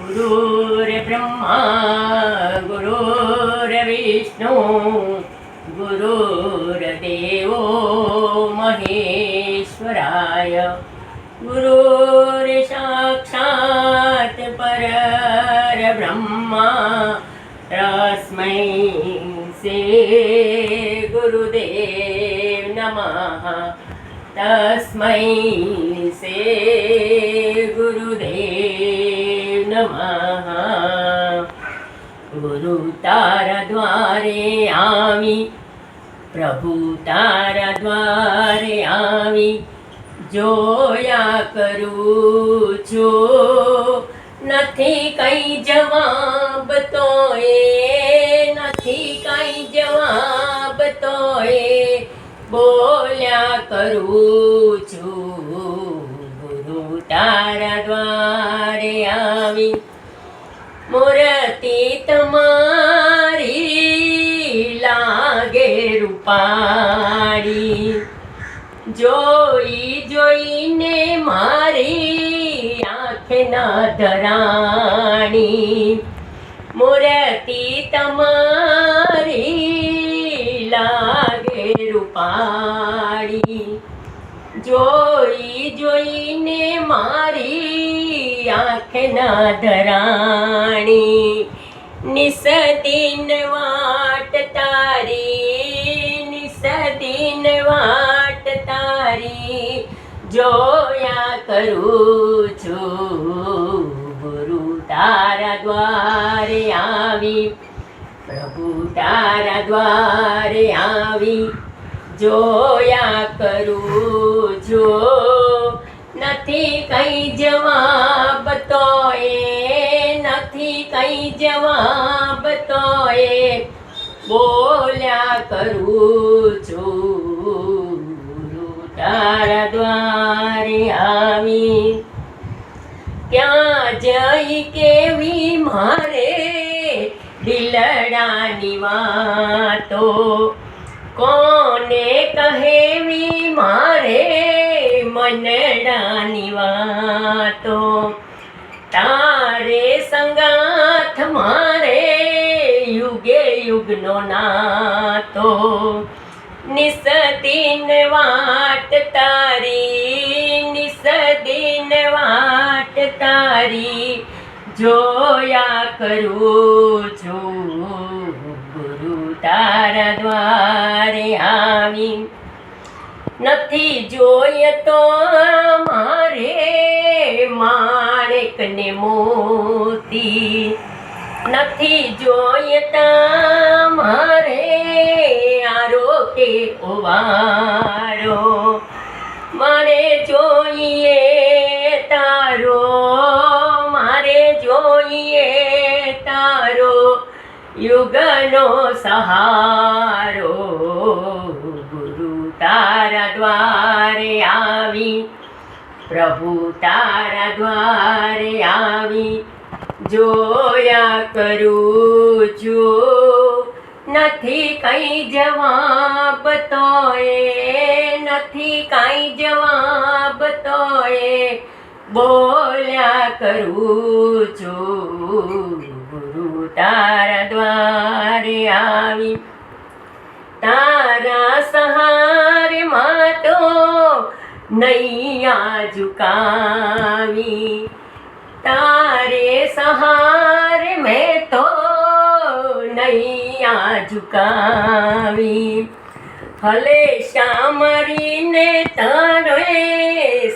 गुरुर्ब्रह्मा गुरुर्विष्णु गुरुर्देवो महेश्वराय गुरुर्साक्षात् परब्रह्मा तस्मै श्री गुरुदेव नमः। तस्मै श्री गुरुदेव नमः। गुरु तारा द्वारे आवी प्रभु तारा द्वारे आवी જોયા કરું છું નથી કઈ જવાબ તોય નથી કઈ જવાબ તોય બોલ્યા કરું છું ગુરુ તારા દ્વારે આવી મૂર્તિ તમારી લાગે રૂપાળી જોઈ જોઈને મારી આંખ ના ધરાણી મૂર્તિ તમારી લાગે રૂપાળી જોઈ જોઈને મારી આંખ ના ધરાણી નિસદિન વાટ તારી નિસદિન વાટ તારી જોયા કરું છું ગુરુ તારા દ્વારે આવી પ્રભુ તારા દ્વારે આવી જોયા કરું છું નથી કઈ જવાબ તોય નથી કઈ જવાબ તોય બોલ્યા કરું છું તારા દ્વારે આવી ત્યાં જઈ કેવી મારે દિલડાની વાતો કોને કહેવી મારે મનડાની વાતો તારે સંગાથ મારે યુગે યુગનો નાતો નિસદિન વાટ તારી નિસદિન વાટ તારી જોયા કરું છું ગુરુ તારા દ્વારે આવી નથી જોઈએ તો મારે માણેક ને મોતી નથી જોઈતા મારે આરો કે ઓવારો મારે જોઈએ તારો મારે જોઈએ તારો યુગનો સહારો ગુરુ તારા દ્વારે આવી પ્રભુ તારા દ્વારે આવી જોયા કરું છું નથી કઈ જવાબ તોય નથી કઈ જવાબ તોય બોલ્યા કરું છું ગુરુ તારા દ્વારે આવી તારા સહારે માં તો નૈયા ઝુકાવી તારે સહારે મેં તો નૈયા ઝુકાવી હલે શ્યામરીને તારે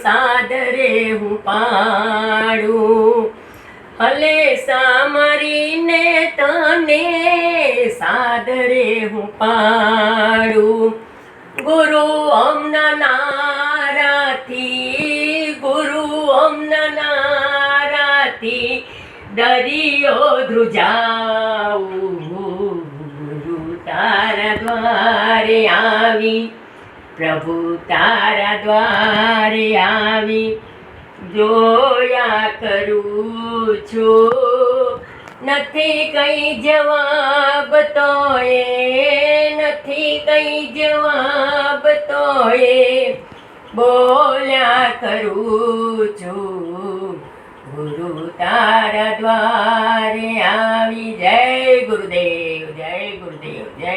સાદરે હું પાડું હલે સામરીને તને સાદરે હું પાડું ગુરુ ઓમના નારાથી ગુરુ ઓમના નારાથી દરિયો ધ્રુજાવું ગુરુ તારા દ્વારે આવી પ્રભુ તારા દ્વારે આવી જોયા કરું છું નથી કઈ જવાબ તોય નથી કઈ જવાબ તોય બોલ્યા કરું છું ગુરુ તારા દ્વારે આવી. જય ગુરુદેવ, જય ગુરુદેવ, જય